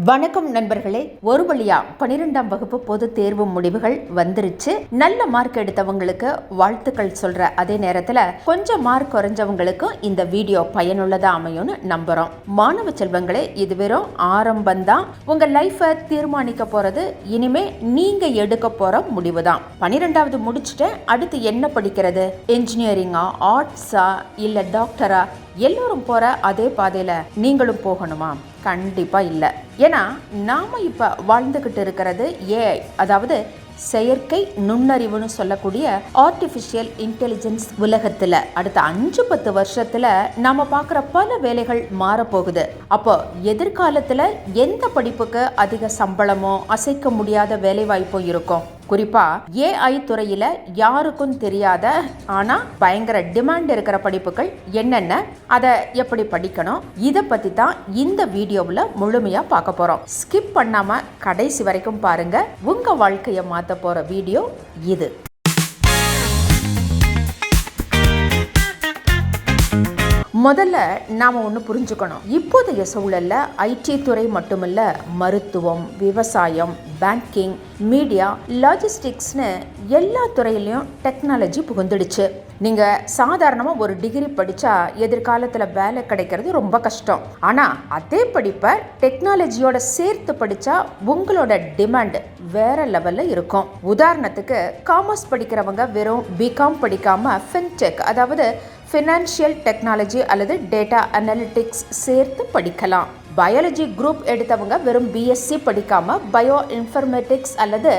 வணக்கம் நண்பர்களே. ஒரு வழியா 12ஆம் வகுப்பு பொது தேர்வு முடிவுகள் வந்துருச்சு. நல்ல மார்க் எடுத்தவங்களுக்கு வாழ்த்துக்கள் சொல்ற அதே நேரத்துல கொஞ்சம் மார்க் குறைஞ்சவங்களுக்கும் இந்த வீடியோ பயனுள்ளதா அமையும்னு நம்புறோம். மாணவ செல்வங்களே, இது வெறும் ஆரம்பம்தான். உங்க லைஃபை தீர்மானிக்க போறது இனிமே நீங்க எடுக்க போற முடிவு தான். 12வது முடிச்சுட்டு அடுத்து என்ன படிக்கிறது? இன்ஜினியரிங்கா, ஆர்ட்ஸா, இல்ல டாக்டரா? எல்லோரும் போற அதே பாதையில நீங்களும் போகணுமா? கண்டிப்பா இல்ல. ஏன்னா நாம இப்ப வாழ்ந்துகிட்டு இருக்கிறது ஏஐ, அதாவது செயற்கை நுண்ணறிவுன்னு சொல்லக்கூடிய ஆர்டிஃபிஷியல் இன்டெலிஜென்ஸ் உலகத்துல அடுத்த 5-10 வருஷத்துல நாம பார்க்குற பல வேலைகள் மாறப்போகுது. அப்போ எதிர்காலத்துல எந்த படிப்புக்கு அதிக சம்பளமோ அசைக்க முடியாத வேலை வாய்ப்பும் இருக்கும்? குறிப்பா ஏஐ துறையில யாருக்கும் தெரியாத ஆனா பயங்கர டிமாண்ட் இருக்கிற படிப்புகள் என்னென்ன, அதை எப்படி படிக்கணும், இதை பத்தி தான் இந்த வீடியோவில் முழுமையா பார்க்க போறோம். ஸ்கிப் பண்ணாம கடைசி வரைக்கும் பாருங்க. உங்க வாழ்க்கையை மாத்த போற வீடியோ இது. முதல்ல நாம ஒன்று புரிஞ்சுக்கணும். இப்போதைய சூழல்ல ஐடி துறை மட்டுமல்ல, மருத்துவம், விவசாயம், பேங்கிங், மீடியா, லாஜிஸ்டிக்ஸ்னு எல்லா துறையிலையும் டெக்னாலஜி புகுந்துடுச்சு. நீங்க சாதாரணமா ஒரு டிகிரி படிச்சா எதிர்காலத்துல வேலை கிடைக்கிறது ரொம்ப கஷ்டம். ஆனா அதே படிப்பை டெக்னாலஜியோட சேர்த்து படிச்சா உங்களோட டிமாண்ட் வேற லெவல்ல இருக்கும். உதாரணத்துக்கு காமர்ஸ் படிக்கிறவங்க வெறும் பிகாம் படிக்காம ஃபின்டெக், அதாவது ஃபினான்ஷியல் டெக்னாலஜி அல்லது டேட்டா அனலிட்டிக்ஸ் சேர்த்து படிக்கலாம். பயாலஜி குரூப் எடுத்தவங்க வெறும் பிஎஸ்சி படிக்காம பயோ இன்ஃபர்மேட்டிக்ஸ் அல்லது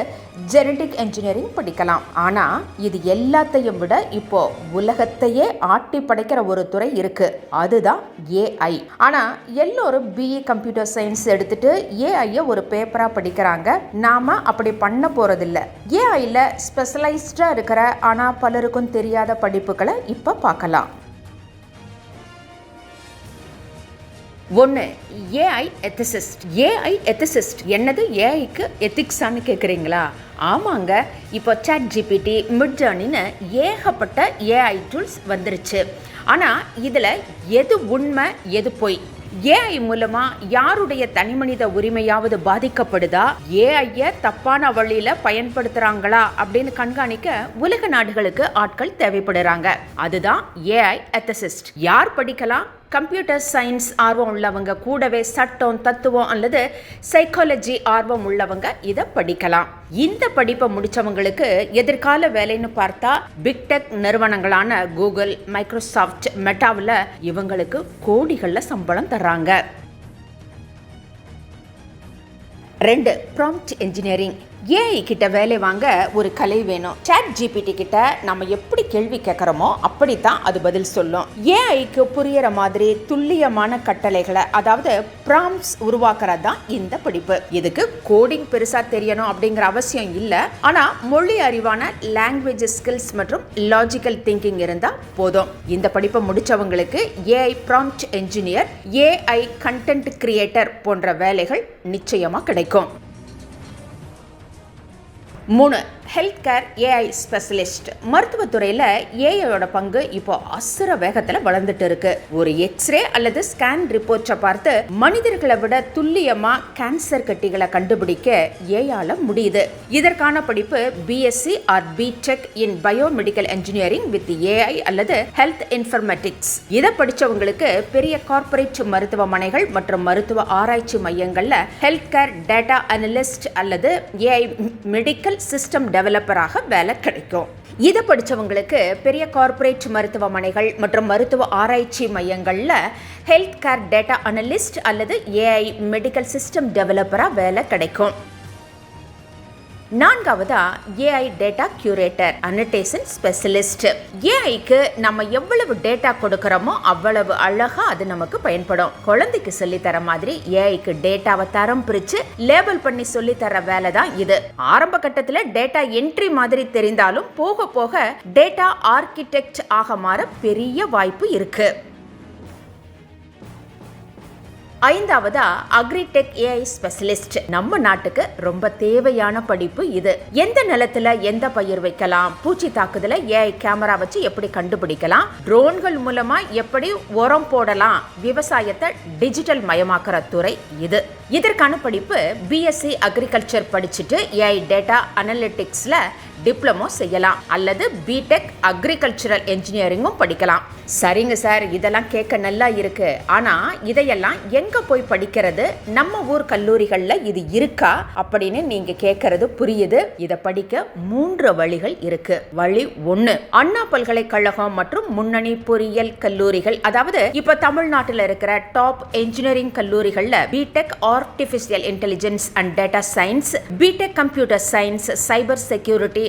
ஜெனடிக் இன்ஜினியரிங் படிக்கலாம். ஆனா இது எல்லாத்தையும் விட இப்போ உலகத்தையே ஆட்டி படைக்கிற ஒரு துறை இருக்கு, அதுதான் ஏஐ. ஆனா எல்லோரும் பிஇ கம்ப்யூட்டர் சயின்ஸ் எடுத்துட்டு ஏஐ ஒரு பேப்பரா படிக்கிறாங்க. நாம அப்படி பண்ண போறதில்ல. ஏஐல ஸ்பெஷலைஸ்டா இருக்கிற ஆனா பலருக்கும் தெரியாத படிப்புகளை இப்ப பார்க்கலாம். 1. ஏஐ எத்திசிஸ்ட். ஏஐ எத்திசிஸ்ட் என்னது? ஏஐக்கு எத்திக்ஸான்னு கேட்குறீங்களா? ஆமாங்க. இப்போ ChatGPT, மிட்ஜர்னின்னு ஏகப்பட்ட ஏஐ டூல்ஸ் வந்துருச்சு. ஆனால் இதில் எது உண்மை எது பொய்? ஏஐ மூலமா யாருடைய தனிமனித உரிமையாவது பாதிக்கப்படுதா? ஏஐய தப்பான வழியில பயன்படுத்துறாங்களா அப்படின்னு கண்காணிக்க உலக நாடுகளுக்கு ஆட்கள் தேவைப்படுறாங்க. அதுதான் ஏஐ எத்திசிஸ்ட். யார் படிக்கலாம்? கம்ப்யூட்டர் சயின்ஸ் ஆர்வம் உள்ளவங்க, கூடவே சட்டம், தத்துவம் அல்லது சைக்காலஜி ஆர்வம் உள்ளவங்க இதை படிக்கலாம். இந்த படிப்பை முடிச்சவங்களுக்கு எதிர்கால வேலைன்னு பார்த்தா பிக் டெக் நிறுவனங்களான கூகுள், மைக்ரோசாஃப்ட், மெட்டாவில் இவங்களுக்கு கோடிகள்ல சம்பளம் தர்றாங்க. 2. Prompt engineering. ஏஐ கிட்ட வேலை வாங்க ஒரு கலை வேணும். ChatGPT கிட்ட நம்ம எப்படி கேள்வி கேட்குறோமோ அப்படித்தான் அது பதில் சொல்லும். ஏஐக்கு புரியற மாதிரி துல்லியமான கட்டளைகளை, அதாவது ப்ராம்ப்ட்ஸ் உருவாக்குறது தான் இந்த படிப்பு. இதுக்கு கோடிங் பெருசா தெரியணும் அப்படிங்கிற அவசியம் இல்லை. ஆனா மொழி அறிவான லாங்குவேஜ் ஸ்கில்ஸ் மற்றும் லாஜிக்கல் திங்கிங் இருந்தா போதும். இந்த படிப்பை முடிச்சவங்களுக்கு AI prompt engineer, AI content creator போன்ற வேலைகள் நிச்சயமா கிடைக்கும். 3. Health care AI specialist. மருத்துவத்துறையில் ஏஐயோட பங்கு இப்போ அசுர வேகத்தில் வளர்ந்துட்டு இருக்கு. ஒரு எக்ஸ்ரே அல்லது ஸ்கேன் ரிப்போர்ட்டை பார்த்து மனிதர்களை விட துல்லியமா கேன்சர் கட்டிகளை கண்டுபிடிக்க ஏஐயால முடியுது. இதற்கான படிப்பு BSc or BTech in biomedical engineering with AI அல்லது ஹெல்த் இன்ஃபர்மேட்டிக்ஸ். இதை படிச்சவங்களுக்கு பெரிய கார்ப்பரேட் மருத்துவமனைகள் மற்றும் மருத்துவ ஆராய்ச்சி மையங்கள்ல ஹெல்த் கேர் டேட்டா அனலிஸ்ட் அல்லது ஏஐ மெடிக்கல் சிஸ்டம் டெவலப்பராக வேலை கிடைக்கும். இதை படித்தவங்களுக்கு பெரிய கார்ப்பரேட் மருத்துவமனைகள் மற்றும் மருத்துவ ஆராய்ச்சி மையங்களில் ஹெல்த் கேர் டேட்டா அனலிஸ்ட் அல்லது ஏஐ மெடிக்கல் சிஸ்டம் டெவலப்பராக வேலை கிடைக்கும். 4. AI data curator, annotation specialist. ஏஐக்கு நம்ம எவ்வளவு டேட்டா கொடுக்கறோமோ அவ்வளவு அழகா அது நமக்கு பயன்படும். குழந்தைக்கு சொல்லி தர மாதிரி ஏஐக்கு டேட்டாவை தரம் பிரிச்சு லேபிள் பண்ணி சொல்லி தர வேலை தான் இது. ஆரம்ப கட்டத்துல டேட்டா என்ட்ரி மாதிரி தெரிந்தாலும் போக போக டேட்டா ஆர்கிடெக்ட் ஆக மாற பெரிய வாய்ப்பு இருக்கு. 5. Agritech AI specialist. நம்ம நாட்டுக்கு ரொம்ப தேவையான படிப்பு இது. எந்த நிலத்துல எந்த பயிர் வைக்கலாம், பூச்சி தாக்குதல ஏஐ கேமரா வச்சு எப்படி கண்டுபிடிக்கலாம், ட்ரோன்கள் மூலமா எப்படி உரம் போடலாம், விவசாயத்தை டிஜிட்டல் மயமாக்குற துறை இது. இதற்கான படிப்பு பிஎஸ்சி அக்ரிகல்ச்சர் படிச்சுட்டு ஏஐ டேட்டா அனலிட்டிக்ஸ்ல டிப்ளமோ செய்யலாம் அல்லது பிடெக் அக்ரிகல்ச்சரல் என்ஜினியரிங்கும் படிக்கலாம். சரிங்க சார், இதெல்லாம் கேட்க நல்லா இருக்கு. ஆனா இதையெல்லாம் எங்க போய் படிக்கிறது? நம்ம ஊர் கல்லூரிகள்ல இது இருக்கா அப்படின்னு நீங்க கேட்கறது புரியுது. இதை படிக்க 3 வழிகள் இருக்கு. வழி 1, அண்ணா பல்கலைக்கழகம் மற்றும் முன்னணி பொறியியல் கல்லூரிகள், அதாவது இப்ப தமிழ்நாட்டில் இருக்கிற டாப் என்ஜினியரிங் கல்லூரிகள்ல BTech artificial intelligence and data science, BTech computer science, cyber security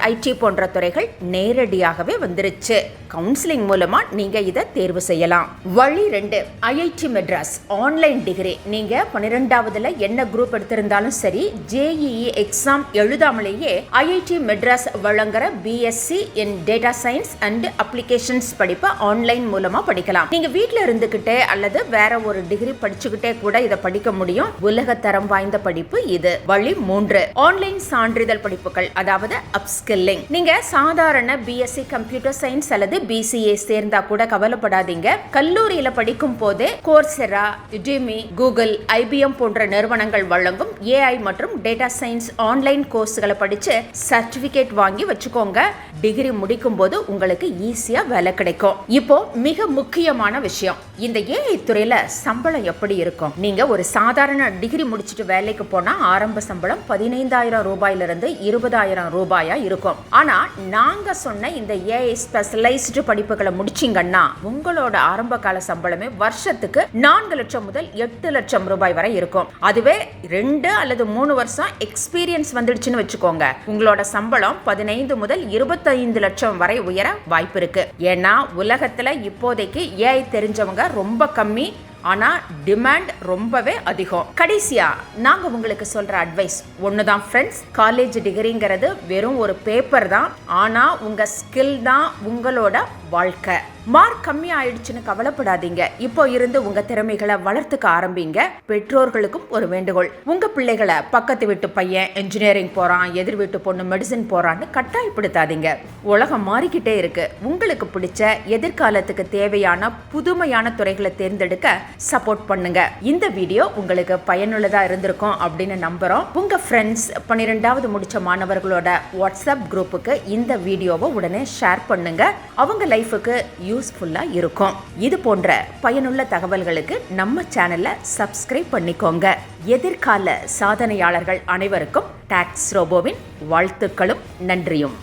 IT போன்ற துறைகள் நேரடியாகவே வந்துருச்சு. கவுன்சிலிங் மூலமா நீங்க இதை தேர்வு செய்யலாம். வழி 2, ஐஐடி மெட்ராஸ் ஆன்லைன் டிகிரி. நீங்க 12வதுல என்ன குரூப் எடுத்திருந்தாலும் சரி, ஜேஇஇ எக்ஸாம் எழுதாமலேயே ஐஐடி மெட்ராஸ் வழங்குற BSc in data science and applications படிப்பை ஆன்லைன் மூலமா படிக்கலாம். நீங்க வீட்ல இருந்துகிட்டே அல்லது வேற ஒரு டிகிரி படிச்சுக்கிட்டே கூட இதை படிக்க முடியும். உலக தரம் வாய்ந்த படிப்பு இது. வழி 3, ஆன்லைன் சான்றிதழ் படிப்புகள், அதாவது அப்ஸ்கில்லிங். நீங்க சாதாரண பிஎஸ்சி கம்ப்யூட்டர் சயின்ஸ் அல்லது பிசிஏ சேர்ந்தா கூட கவலைப்படாதீங்க. கல்லூரியில படிக்கும் போதே கோர்செரா, யுடெமி, கூகுள், ஐபிஎம் போன்ற நிறுவனங்கள் வழங்கும் ஏஐ மற்றும் டேட்டா சயின்ஸ் ஆன்லைன் கோர்ஸ்களை படிச்சு சர்டிபிகேட் வாங்கி வச்சுக்கோங்க. டிகிரி முடிக்கும் போது உங்களுக்கு ஈஸியா வேலை கிடைக்கும். இப்போ மிக முக்கியமான விஷயம், இந்த ஏஐ துறையில சம்பளம் எப்படி இருக்கும்? நீங்க ஒரு சாதாரண டிகிரி முடிச்சுட்டு வேலைக்கு போனா ஆரம்ப சம்பளம் 15,000 ரூபாயிலிருந்து 20,000 ரூபாயா இருக்கும். ஆனா நாங்க சொன்ன இந்த ஏஐ ஸ்பெஷலைஸ்டு படிப்புகளை முடிச்சிங்கன்னா உங்களோட ஆரம்ப கால சம்பளமே வருஷத்துக்கு 4 லட்சம் முதல் 8 லட்சம் ரூபாய் வரை இருக்கும். அதுவே 2 அல்லது 3 வருஷம் எக்ஸ்பீரியன்ஸ் வந்துடுச்சுன்னு வச்சுக்கோங்க, உங்களோட சம்பளம் 15 முதல் 25 லட்சம் வரை உயர வாய்ப்பு இருக்கு. ஏன்னா உலகத்துல இப்போதைக்கு ஏஐ தெரிஞ்சவங்க ரொம்ப கம்மி, ஆனா டிமாண்ட் ரொம்பவே அதிகம். கடைசியா நாங்க உங்களுக்கு சொல்ற அட்வைஸ் ஒண்ணுதான் ஃப்ரெண்ட்ஸ், காலேஜ் டிகிரிங்கிறது வெறும் ஒரு பேப்பர் தான். ஆனா உங்க ஸ்கில் தான் உங்களோட வாழ்க்கை. மார்க் கம்மி ஆயிடுச்சுன்னு கவலைப்படாதீங்க. இப்போ இருந்து உங்க திறமைகளை வளர்த்துக்க ஆரம்பிங்க. பெற்றோர்களுக்கும் ஒரு வேண்டுகோள், உங்க பிள்ளைகளை பக்கத்து வீட்டு பையன் இன்ஜினியரிங் போறான், எதிர் வீட்டு பொண்ணு மெடிசின் போறான்னு கட்டாயப்படுத்தாதீங்க. உலகம் மாறிக்கிட்டே இருக்கு. உங்களுக்கு பிடிச்ச எதிர்காலத்துக்கு தேவையான புதுமையான துறைகளை தேர்ந்தெடுக்க சப்போர்ட் பண்ணுங்க. இந்த வீடியோ உங்களுக்கு பயனுள்ளதா இருந்திருக்கும் அப்படின்னு நம்புறோம். உங்க ஃப்ரெண்ட்ஸ் 12வது முடிச்ச மாணவர்களோட வாட்ஸ்அப் குரூப்புக்கு இந்த வீடியோவை உடனே ஷேர் பண்ணுங்க. அவங்க லைஃபுக்கு யூஸ்ஃபுல்லா இருக்கும். இது போன்ற பயனுள்ள தகவல்களுக்கு நம்ம சேனலை சப்ஸ்கிரைப் பண்ணிக்கோங்க. எதிர்கால சாதனையாளர்கள் அனைவருக்கும் டாக்ஸ் ரோபோவின் வாழ்த்துக்களும் நன்றியும்.